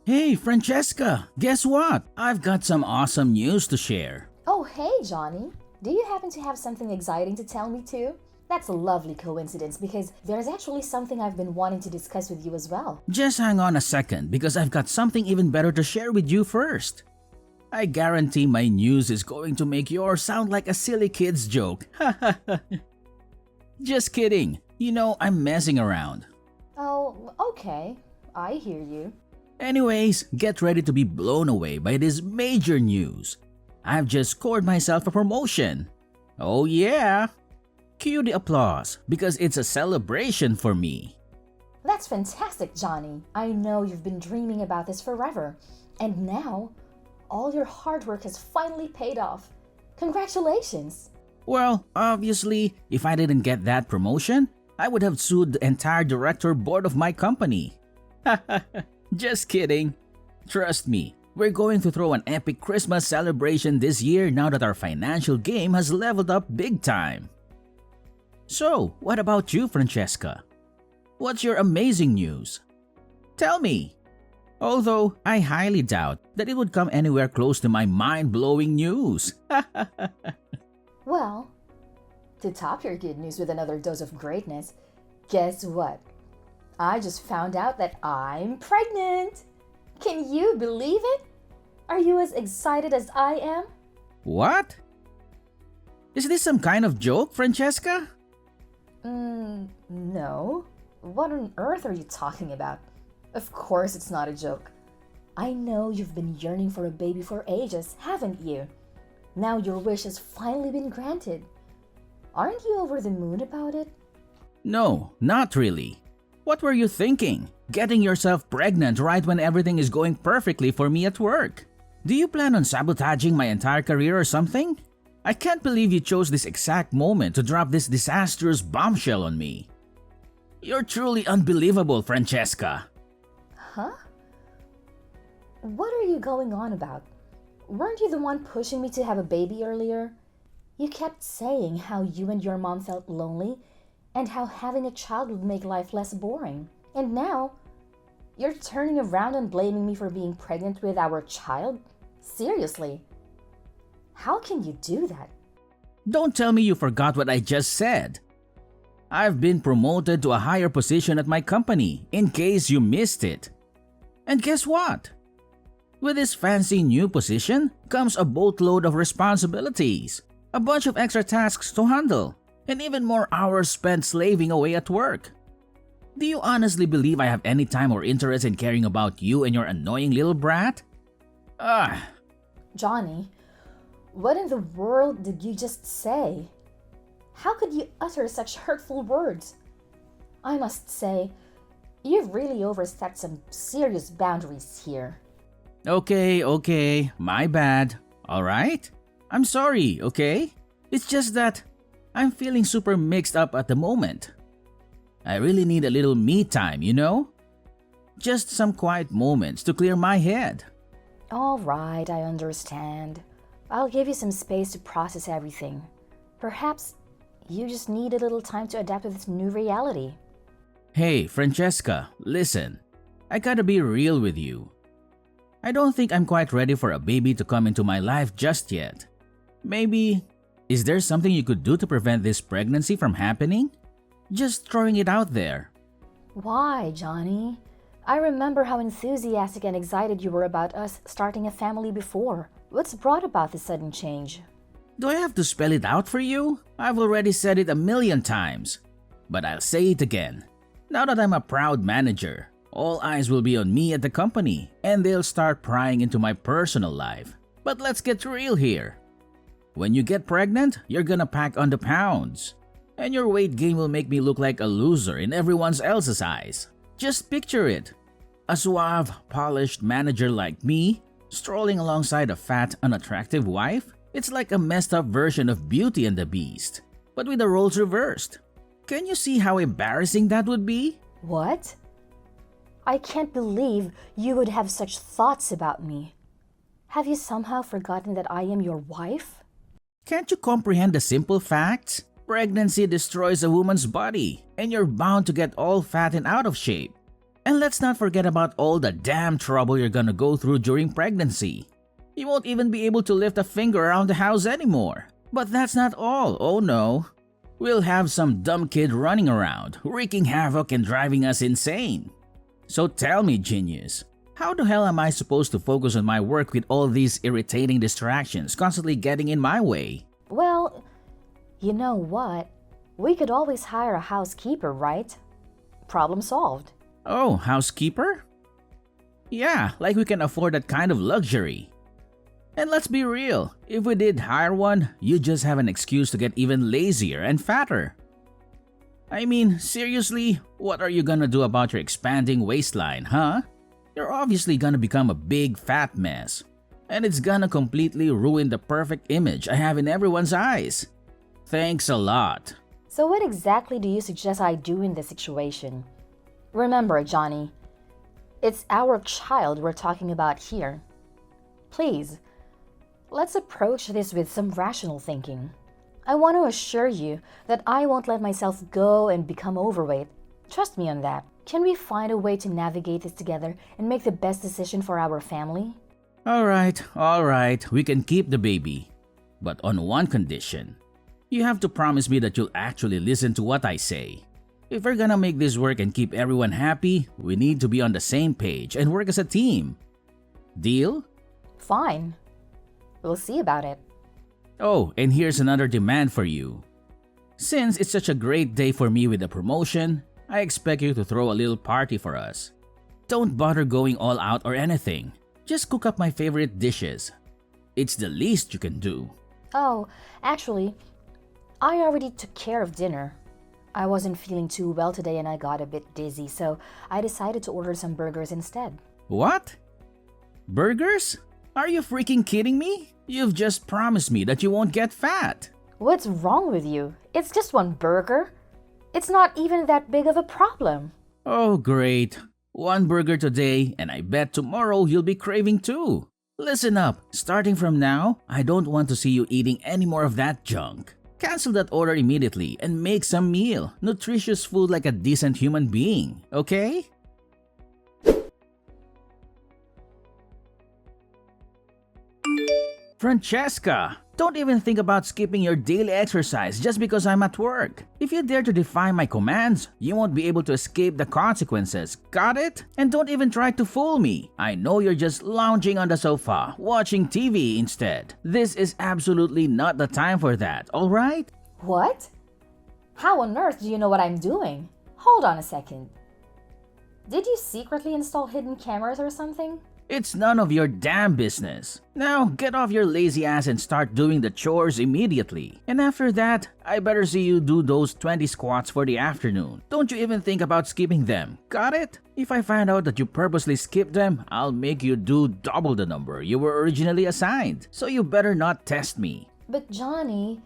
Hey, Francesca, guess what? I've got some awesome news to share. Oh, hey, Johnny. Do you happen to have something exciting to tell me too? That's a lovely coincidence because there's actually something I've been wanting to discuss with you as well. Just hang on a second because I've got something even better to share with you first. I guarantee my news is going to make yours sound like a silly kid's joke. Just kidding. You know, I'm messing around. Oh, okay. I hear you. Anyways, get ready to be blown away by this major news. I've just scored myself a promotion. Oh yeah! Cue the applause because it's a celebration for me. That's fantastic, Johnny. I know you've been dreaming about this forever. And now, all your hard work has finally paid off. Congratulations! Well, obviously, if I didn't get that promotion, I would have sued the entire director board of my company. Just kidding. Trust me, we're going to throw an epic Christmas celebration this year now that our financial game has leveled up big time. So, what about you, Francesca? What's your amazing news? Tell me. Although I highly doubt that it would come anywhere close to my mind-blowing news. Well, to top your good news with another dose of greatness, guess what? I just found out that I'm pregnant! Can you believe it? Are you as excited as I am? What? Is this some kind of joke, Francesca? No. What on earth are you talking about? Of course it's not a joke. I know you've been yearning for a baby for ages, haven't you? Now your wish has finally been granted. Aren't you over the moon about it? No, not really. What were you thinking? Getting yourself pregnant right when everything is going perfectly for me at work? Do you plan on sabotaging my entire career or something? I can't believe you chose this exact moment to drop this disastrous bombshell on me. You're truly unbelievable, Francesca. Huh? What are you going on about? Weren't you the one pushing me to have a baby earlier? You kept saying how you and your mom felt lonely and how having a child would make life less boring. And now, you're turning around and blaming me for being pregnant with our child? Seriously? How can you do that? Don't tell me you forgot what I just said. I've been promoted to a higher position at my company, in case you missed it. And guess what? With this fancy new position comes a boatload of responsibilities, a bunch of extra tasks to handle, and even more hours spent slaving away at work. Do you honestly believe I have any time or interest in caring about you and your annoying little brat? Johnny, what in the world did you just say? How could you utter such hurtful words? I must say, you've really overstepped some serious boundaries here. Okay, my bad. Alright? I'm sorry, okay? It's just that I'm feeling super mixed up at the moment. I really need a little me time, you know? Just some quiet moments to clear my head. All right, I understand. I'll give you some space to process everything. Perhaps you just need a little time to adapt to this new reality. Hey, Francesca, listen. I gotta be real with you. I don't think I'm quite ready for a baby to come into my life just yet. Maybe, is there something you could do to prevent this pregnancy from happening? Just throwing it out there. Why, Johnny? I remember how enthusiastic and excited you were about us starting a family before. What's brought about this sudden change? Do I have to spell it out for you? I've already said it a million times. But I'll say it again. Now that I'm a proud manager, all eyes will be on me at the company and they'll start prying into my personal life. But let's get real here. When you get pregnant, you're gonna pack on the pounds. And your weight gain will make me look like a loser in everyone else's eyes. Just picture it. A suave, polished manager like me, strolling alongside a fat, unattractive wife. It's like a messed up version of Beauty and the Beast, but with the roles reversed. Can you see how embarrassing that would be? What? I can't believe you would have such thoughts about me. Have you somehow forgotten that I am your wife? Can't you comprehend the simple facts? Pregnancy destroys a woman's body, and you're bound to get all fat and out of shape. And let's not forget about all the damn trouble you're gonna go through during pregnancy. You won't even be able to lift a finger around the house anymore. But that's not all, oh no. We'll have some dumb kid running around, wreaking havoc and driving us insane. So tell me, genius, how the hell am I supposed to focus on my work with all these irritating distractions constantly getting in my way? Well, you know what? We could always hire a housekeeper, right? Problem solved. Oh, housekeeper? Yeah, like we can afford that kind of luxury. And let's be real, if we did hire one, you just have an excuse to get even lazier and fatter. I mean, seriously, what are you gonna do about your expanding waistline, huh? You're obviously gonna become a big fat mess. And it's gonna completely ruin the perfect image I have in everyone's eyes. Thanks a lot. So what exactly do you suggest I do in this situation? Remember, Johnny, it's our child we're talking about here. Please, let's approach this with some rational thinking. I want to assure you that I won't let myself go and become overweight. Trust me on that. Can we find a way to navigate this together and make the best decision for our family? Alright, we can keep the baby. But on one condition. You have to promise me that you'll actually listen to what I say. If we're gonna make this work and keep everyone happy, we need to be on the same page and work as a team. Deal? Fine. We'll see about it. Oh, and here's another demand for you. Since it's such a great day for me with the promotion, I expect you to throw a little party for us. Don't bother going all out or anything. Just cook up my favorite dishes. It's the least you can do. Oh, actually, I already took care of dinner. I wasn't feeling too well today and I got a bit dizzy, so I decided to order some burgers instead. What? Burgers? Are you freaking kidding me? You've just promised me that you won't get fat. What's wrong with you? It's just one burger. It's not even that big of a problem. Oh, great. One burger today, and I bet tomorrow you'll be craving two. Listen up, starting from now, I don't want to see you eating any more of that junk. Cancel that order immediately and make some meal, nutritious food like a decent human being, okay? Francesca, don't even think about skipping your daily exercise just because I'm at work. If you dare to defy my commands, you won't be able to escape the consequences, got it? And don't even try to fool me. I know you're just lounging on the sofa, watching TV instead. This is absolutely not the time for that, alright? What? How on earth do you know what I'm doing? Hold on a second. Did you secretly install hidden cameras or something? It's none of your damn business. Now, get off your lazy ass and start doing the chores immediately. And after that, I better see you do those 20 squats for the afternoon. Don't you even think about skipping them, got it? If I find out that you purposely skipped them, I'll make you do double the number you were originally assigned. So you better not test me. But Johnny,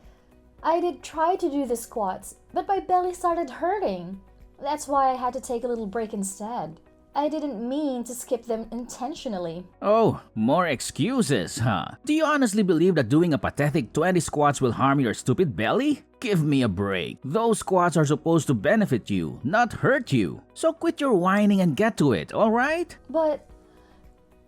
I did try to do the squats, but my belly started hurting. That's why I had to take a little break instead. I didn't mean to skip them intentionally. Oh, more excuses, huh? Do you honestly believe that doing a pathetic 20 squats will harm your stupid belly? Give me a break. Those squats are supposed to benefit you, not hurt you. So quit your whining and get to it, alright? But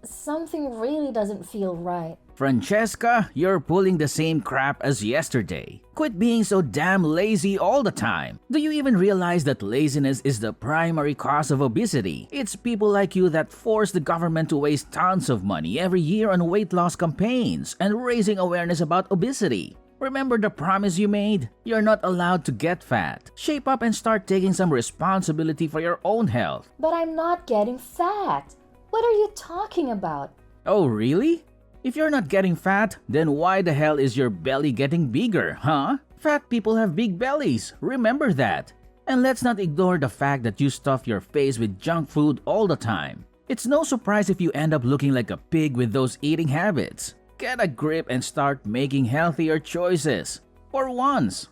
something really doesn't feel right. Francesca, you're pulling the same crap as yesterday. Quit being so damn lazy all the time. Do you even realize that laziness is the primary cause of obesity? It's people like you that force the government to waste tons of money every year on weight loss campaigns and raising awareness about obesity. Remember the promise you made? You're not allowed to get fat. Shape up and start taking some responsibility for your own health. But I'm not getting fat. What are you talking about? Oh, really? If you're not getting fat, then why the hell is your belly getting bigger, huh? Fat people have big bellies, remember that. And let's not ignore the fact that you stuff your face with junk food all the time. It's no surprise if you end up looking like a pig with those eating habits. Get a grip and start making healthier choices. For once.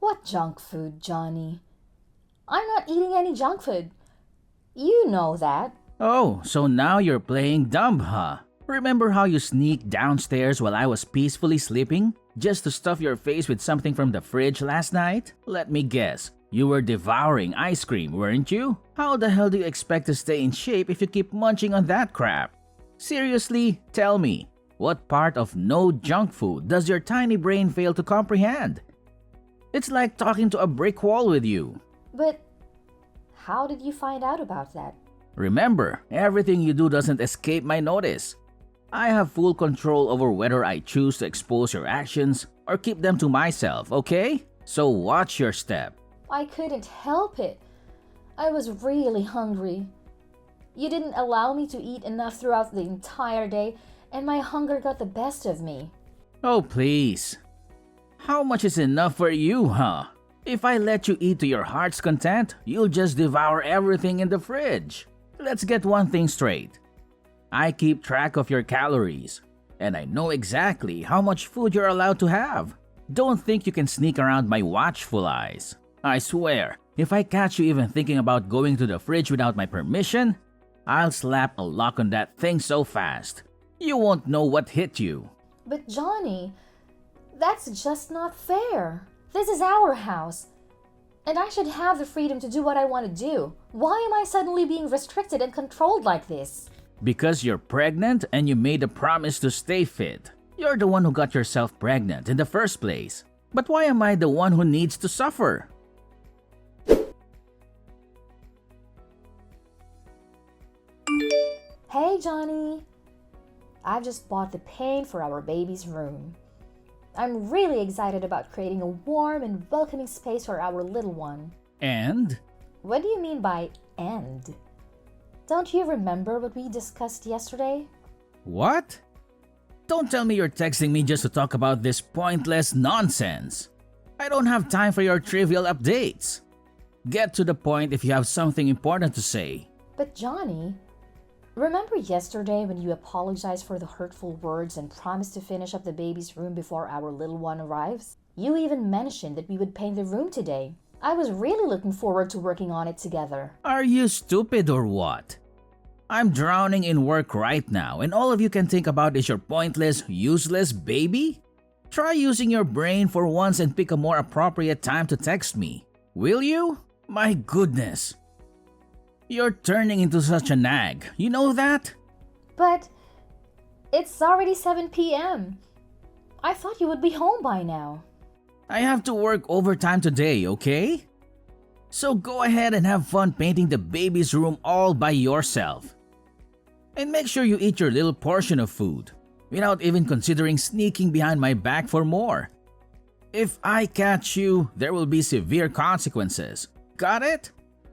What junk food, Johnny? I'm not eating any junk food. You know that. Oh, so now you're playing dumb, huh? Remember how you sneaked downstairs while I was peacefully sleeping? Just to stuff your face with something from the fridge last night? Let me guess. You were devouring ice cream, weren't you? How the hell do you expect to stay in shape if you keep munching on that crap? Seriously, tell me, what part of no junk food does your tiny brain fail to comprehend? It's like talking to a brick wall with you. But how did you find out about that? Remember, everything you do doesn't escape my notice. I have full control over whether I choose to expose your actions or keep them to myself, okay? So watch your step. I couldn't help it. I was really hungry. You didn't allow me to eat enough throughout the entire day, and my hunger got the best of me. Oh, please. How much is enough for you, huh? If I let you eat to your heart's content, you'll just devour everything in the fridge. Let's get one thing straight. I keep track of your calories, and I know exactly how much food you're allowed to have. Don't think you can sneak around my watchful eyes. I swear, if I catch you even thinking about going to the fridge without my permission, I'll slap a lock on that thing so fast, you won't know what hit you. But Johnny, that's just not fair. This is our house, and I should have the freedom to do what I want to do. Why am I suddenly being restricted and controlled like this? Because you're pregnant and you made a promise to stay fit. You're the one who got yourself pregnant in the first place. But why am I the one who needs to suffer? Hey Johnny, I've just bought the paint for our baby's room. I'm really excited about creating a warm and welcoming space for our little one. And? What do you mean by "and"? Don't you remember what we discussed yesterday? What? Don't tell me you're texting me just to talk about this pointless nonsense. I don't have time for your trivial updates. Get to the point if you have something important to say. But Johnny, remember yesterday when you apologized for the hurtful words and promised to finish up the baby's room before our little one arrives? You even mentioned that we would paint the room today. I was really looking forward to working on it together. Are you stupid or what? I'm drowning in work right now and all of you can think about is your pointless, useless baby? Try using your brain for once and pick a more appropriate time to text me. Will you? My goodness. You're turning into such a nag. You know that? But it's already 7 p.m. I thought you would be home by now. I have to work overtime today, okay? So go ahead and have fun painting the baby's room all by yourself. And make sure you eat your little portion of food, without even considering sneaking behind my back for more. If I catch you, there will be severe consequences. Got it?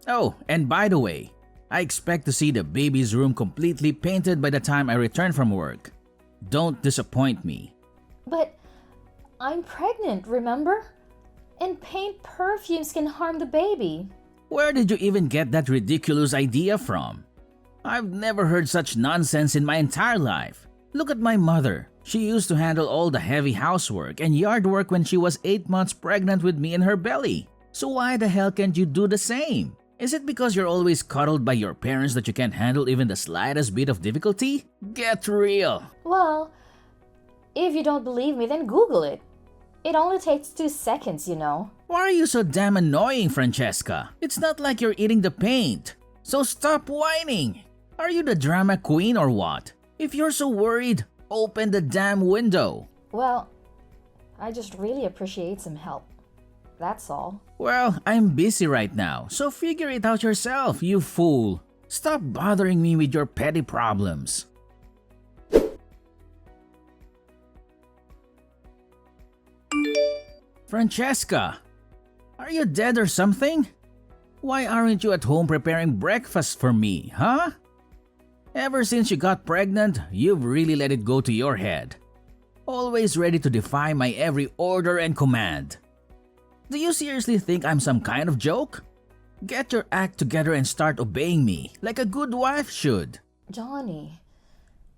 Oh, and by the way, I expect to see the baby's room completely painted by the time I return from work. Don't disappoint me. But I'm pregnant, remember? And paint perfumes can harm the baby. Where did you even get that ridiculous idea from? I've never heard such nonsense in my entire life. Look at my mother. She used to handle all the heavy housework and yard work when she was 8 months pregnant with me in her belly. So why the hell can't you do the same? Is it because you're always cuddled by your parents that you can't handle even the slightest bit of difficulty? Get real. Well, if you don't believe me, then Google it. It only takes 2 seconds, you know. Why are you so damn annoying, Francesca? It's not like you're eating the paint. So stop whining. Are you the drama queen or what? If you're so worried, open the damn window. Well, I just really appreciate some help. That's all. Well, I'm busy right now, so figure it out yourself, you fool. Stop bothering me with your petty problems. Francesca, are you dead or something? Why aren't you at home preparing breakfast for me, huh? Ever since you got pregnant, you've really let it go to your head. Always ready to defy my every order and command. Do you seriously think I'm some kind of joke? Get your act together and start obeying me, like a good wife should. Johnny,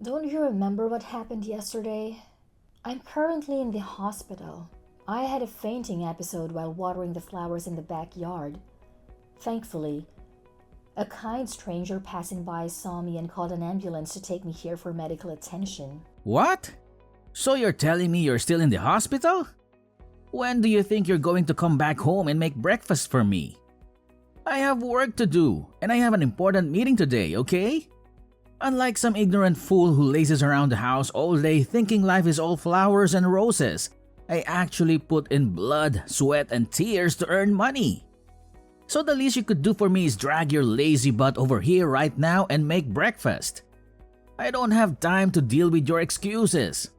don't you remember what happened yesterday? I'm currently in the hospital. I had a fainting episode while watering the flowers in the backyard. Thankfully, a kind stranger passing by saw me and called an ambulance to take me here for medical attention. What? So you're telling me you're still in the hospital? When do you think you're going to come back home and make breakfast for me? I have work to do, and I have an important meeting today, okay? Unlike some ignorant fool who lazes around the house all day thinking life is all flowers and roses, I actually put in blood, sweat, and tears to earn money. So the least you could do for me is drag your lazy butt over here right now and make breakfast. I don't have time to deal with your excuses.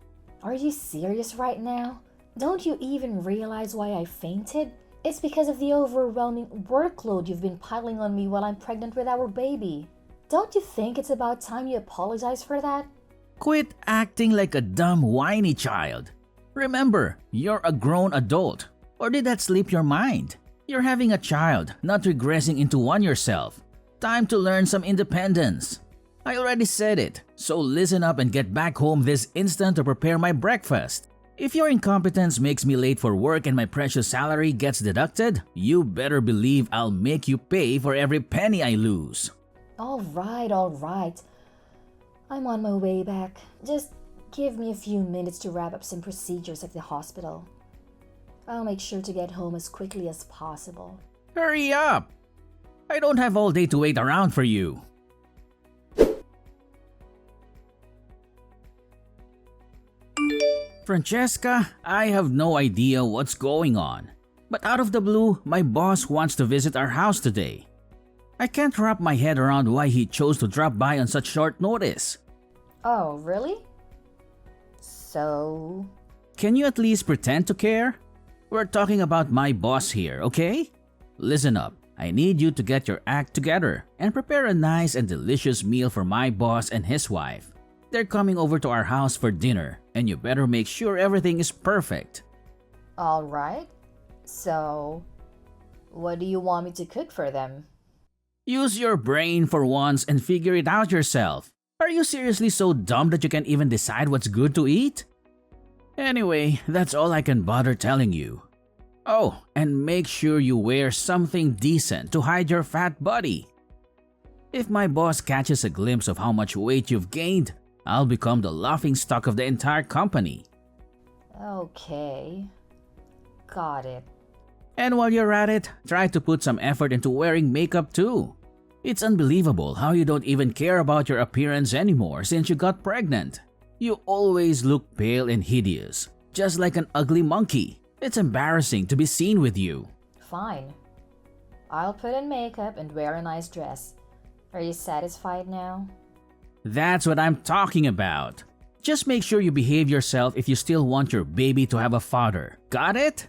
Are you serious right now? Don't you even realize why I fainted? It's because of the overwhelming workload you've been piling on me while I'm pregnant with our baby. Don't you think it's about time you apologize for that? Quit acting like a dumb, whiny child. Remember, you're a grown adult. Or did that slip your mind? You're having a child, not regressing into one yourself. Time to learn some independence. I already said it, so listen up and get back home this instant to prepare my breakfast. If your incompetence makes me late for work and my precious salary gets deducted, you better believe I'll make you pay for every penny I lose. All right. I'm on my way back. Just give me a few minutes to wrap up some procedures at the hospital. I'll make sure to get home as quickly as possible. Hurry up! I don't have all day to wait around for you. Francesca, I have no idea what's going on. But out of the blue, my boss wants to visit our house today. I can't wrap my head around why he chose to drop by on such short notice. Oh, really? So? Can you at least pretend to care? We're talking about my boss here, okay? Listen up. I need you to get your act together and prepare a nice and delicious meal for my boss and his wife. They're coming over to our house for dinner, and you better make sure everything is perfect. All right. So, what do you want me to cook for them? Use your brain for once and figure it out yourself. Are you seriously so dumb that you can't even decide what's good to eat? Anyway, that's all I can bother telling you. Oh, and make sure you wear something decent to hide your fat body. If my boss catches a glimpse of how much weight you've gained, I'll become the laughingstock of the entire company. Okay. Got it. And while you're at it, try to put some effort into wearing makeup too. It's unbelievable how you don't even care about your appearance anymore since you got pregnant. You always look pale and hideous, just like an ugly monkey. It's embarrassing to be seen with you. Fine. I'll put in makeup and wear a nice dress. Are you satisfied now? That's what I'm talking about. Just make sure you behave yourself if you still want your baby to have a father. Got it?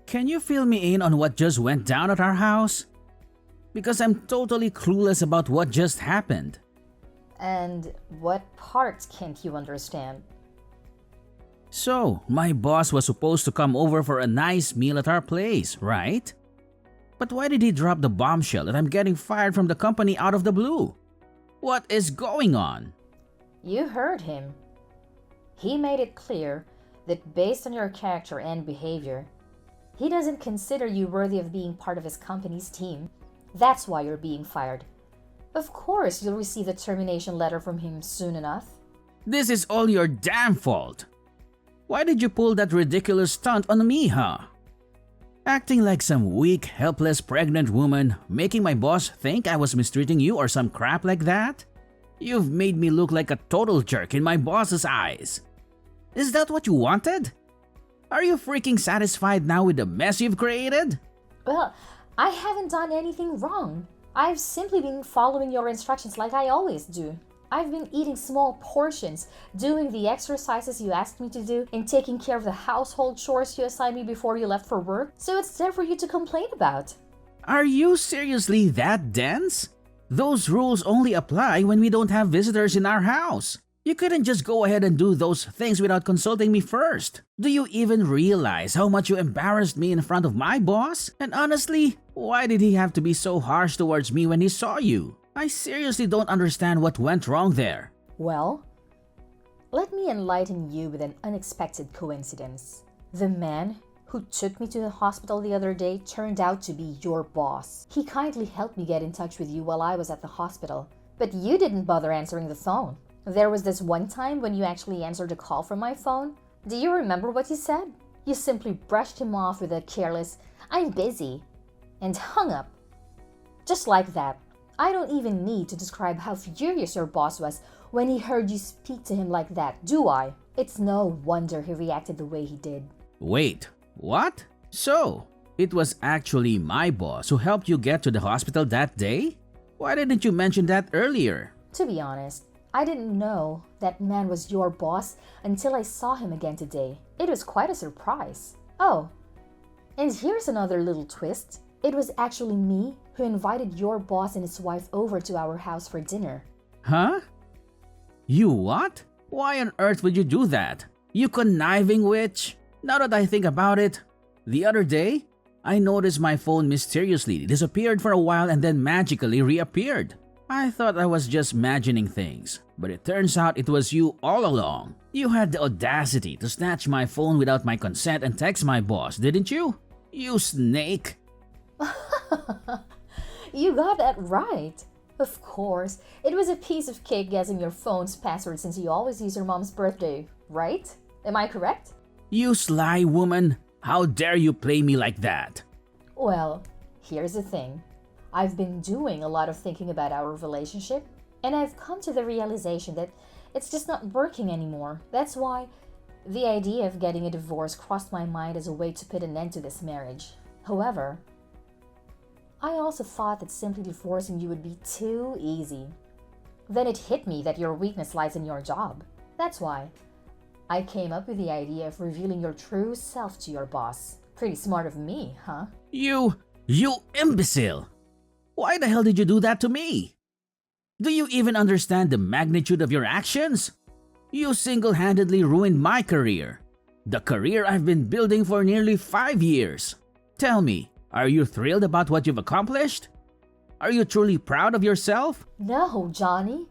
Can you fill me in on what just went down at our house? Because I'm totally clueless about what just happened. And what part can't you understand? So, my boss was supposed to come over for a nice meal at our place, right? But why did he drop the bombshell that I'm getting fired from the company out of the blue? What is going on? You heard him. He made it clear that based on your character and behavior, he doesn't consider you worthy of being part of his company's team. That's why you're being fired. Of course, you'll receive a termination letter from him soon enough. This is all your damn fault. Why did you pull that ridiculous stunt on me, huh? Acting like some weak, helpless pregnant woman, making my boss think I was mistreating you or some crap like that? You've made me look like a total jerk in my boss's eyes. Is that what you wanted? Are you freaking satisfied now with the mess you've created? Well, I haven't done anything wrong. I've simply been following your instructions like I always do. I've been eating small portions, doing the exercises you asked me to do, and taking care of the household chores you assigned me before you left for work, so it's there for you to complain about. Are you seriously that dense? Those rules only apply when we don't have visitors in our house. You couldn't just go ahead and do those things without consulting me first. Do you even realize how much you embarrassed me in front of my boss? And honestly, why did he have to be so harsh towards me when he saw you? I seriously don't understand what went wrong there. Well, let me enlighten you with an unexpected coincidence. The man who took me to the hospital the other day turned out to be your boss. He kindly helped me get in touch with you while I was at the hospital, but you didn't bother answering the phone. There was this one time when you actually answered a call from my phone. Do you remember what you said? You simply brushed him off with a careless, "I'm busy," and hung up. Just like that. I don't even need to describe how furious your boss was when he heard you speak to him like that, do I? It's no wonder he reacted the way he did. Wait, what? So, it was actually my boss who helped you get to the hospital that day? Why didn't you mention that earlier? To be honest, I didn't know that man was your boss until I saw him again today. It was quite a surprise. Oh, and here's another little twist. It was actually me who invited your boss and his wife over to our house for dinner. Huh? You what? Why on earth would you do that? You conniving witch? Now that I think about it, the other day, I noticed my phone mysteriously disappeared for a while and then magically reappeared. I thought I was just imagining things, but it turns out it was you all along. You had the audacity to snatch my phone without my consent and text my boss, didn't you? You snake! You got that right. Of course, it was a piece of cake guessing your phone's password since you always use your mom's birthday, right? Am I correct? You sly woman! How dare you play me like that? Well, here's the thing. I've been doing a lot of thinking about our relationship, and I've come to the realization that it's just not working anymore. That's why the idea of getting a divorce crossed my mind as a way to put an end to this marriage. However, I also thought that simply divorcing you would be too easy. Then it hit me that your weakness lies in your job. That's why I came up with the idea of revealing your true self to your boss. Pretty smart of me, huh? You imbecile! Why the hell did you do that to me? Do you even understand the magnitude of your actions? You single-handedly ruined my career. The career I've been building for nearly 5 years. Tell me, are you thrilled about what you've accomplished? Are you truly proud of yourself? No, Johnny.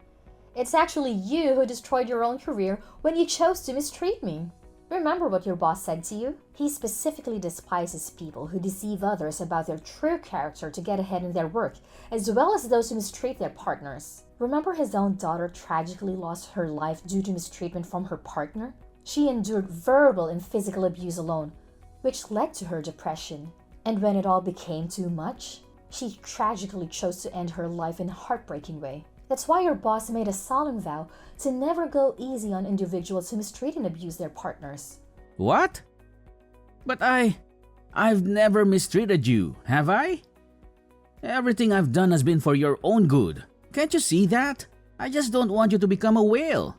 It's actually you who destroyed your own career when you chose to mistreat me. Remember what your boss said to you? He specifically despises people who deceive others about their true character to get ahead in their work, as well as those who mistreat their partners. Remember his own daughter tragically lost her life due to mistreatment from her partner? She endured verbal and physical abuse alone, which led to her depression. And when it all became too much, she tragically chose to end her life in a heartbreaking way. That's why your boss made a solemn vow to never go easy on individuals who mistreat and abuse their partners. What? But I've never mistreated you, have I? Everything I've done has been for your own good. Can't you see that? I just don't want you to become a whale.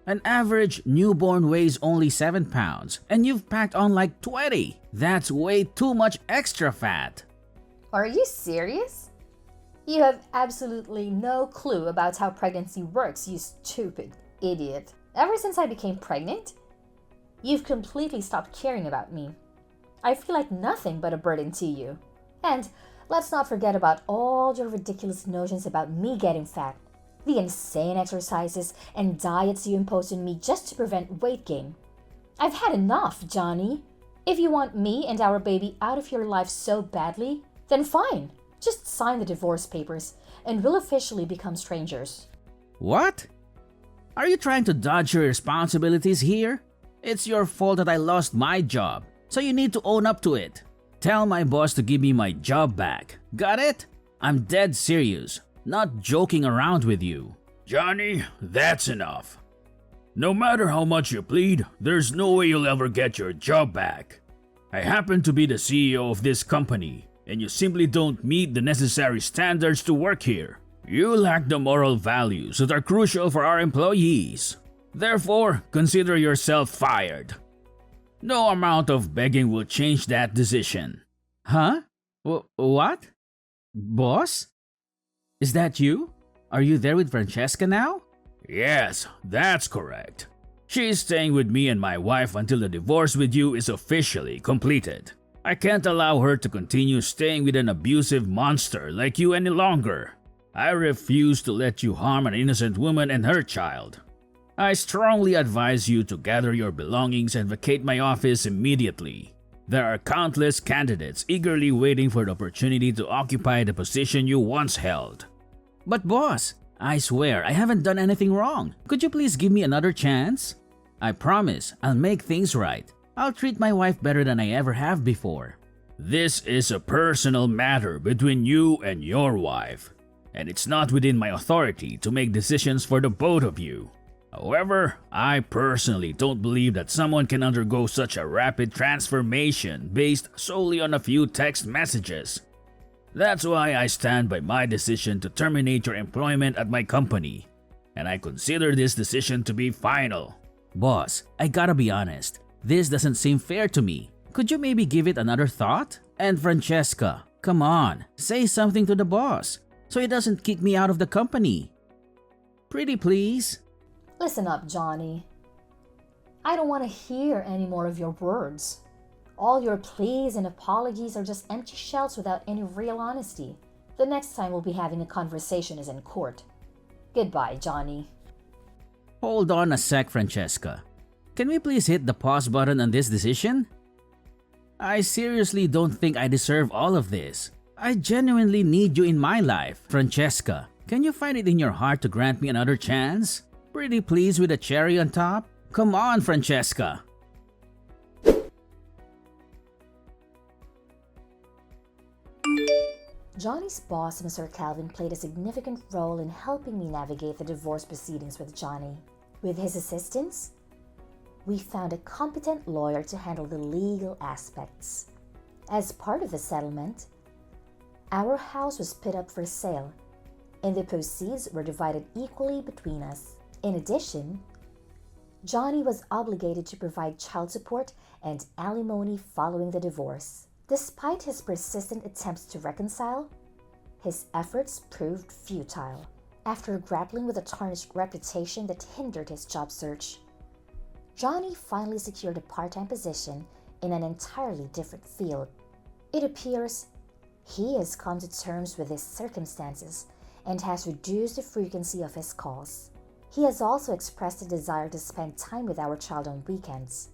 An average newborn weighs only 7 pounds, and you've packed on like 20. That's way too much extra fat. Are you serious? You have absolutely no clue about how pregnancy works, you stupid idiot. Ever since I became pregnant, you've completely stopped caring about me. I feel like nothing but a burden to you. And let's not forget about all your ridiculous notions about me getting fat, the insane exercises and diets you imposed on me just to prevent weight gain. I've had enough, Johnny. If you want me and our baby out of your life so badly, then fine. Just sign the divorce papers, and we'll officially become strangers. What? Are you trying to dodge your responsibilities here? It's your fault that I lost my job, so you need to own up to it. Tell my boss to give me my job back. Got it? I'm dead serious, not joking around with you. Johnny, that's enough. No matter how much you plead, there's no way you'll ever get your job back. I happen to be the CEO of this company, and you simply don't meet the necessary standards to work here. You lack the moral values that are crucial for our employees. Therefore, consider yourself fired. No amount of begging will change that decision. Huh? What? Boss? Is that you? Are you there with Francesca now? Yes, that's correct. She's staying with me and my wife until the divorce with you is officially completed. I can't allow her to continue staying with an abusive monster like you any longer. I refuse to let you harm an innocent woman and her child. I strongly advise you to gather your belongings and vacate my office immediately. There are countless candidates eagerly waiting for the opportunity to occupy the position you once held. But boss, I swear I haven't done anything wrong. Could you please give me another chance? I promise I'll make things right. I'll treat my wife better than I ever have before. This is a personal matter between you and your wife, and it's not within my authority to make decisions for the both of you. However, I personally don't believe that someone can undergo such a rapid transformation based solely on a few text messages. That's why I stand by my decision to terminate your employment at my company, and I consider this decision to be final. Boss, I gotta be honest. This doesn't seem fair to me. Could you maybe give it another thought? And Francesca, come on, say something to the boss so he doesn't kick me out of the company. Pretty please. Listen up, Johnny. I don't want to hear any more of your words. All your pleas and apologies are just empty shells without any real honesty. The next time we'll be having a conversation is in court. Goodbye, Johnny. Hold on a sec, Francesca. Can we please hit the pause button on this decision? I seriously don't think I deserve all of this. I genuinely need you in my life. Francesca, can you find it in your heart to grant me another chance? Pretty please with a cherry on top? Come on, Francesca. Johnny's boss, Mr. Calvin, played a significant role in helping me navigate the divorce proceedings with Johnny. With his assistance, we found a competent lawyer to handle the legal aspects. As part of the settlement, our house was put up for sale, and the proceeds were divided equally between us. In addition, Johnny was obligated to provide child support and alimony following the divorce. Despite his persistent attempts to reconcile, his efforts proved futile. After grappling with a tarnished reputation that hindered his job search, Johnny finally secured a part-time position in an entirely different field. It appears he has come to terms with his circumstances and has reduced the frequency of his calls. He has also expressed a desire to spend time with our child on weekends.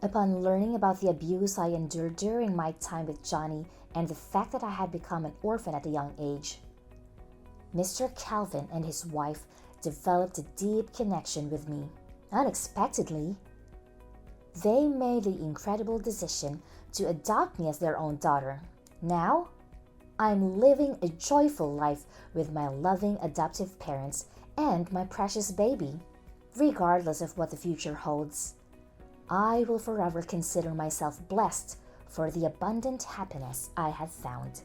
Upon learning about the abuse I endured during my time with Johnny and the fact that I had become an orphan at a young age, Mr. Calvin and his wife developed a deep connection with me. Unexpectedly, they made the incredible decision to adopt me as their own daughter. Now, I'm living a joyful life with my loving adoptive parents and my precious baby. Regardless of what the future holds, I will forever consider myself blessed for the abundant happiness I have found.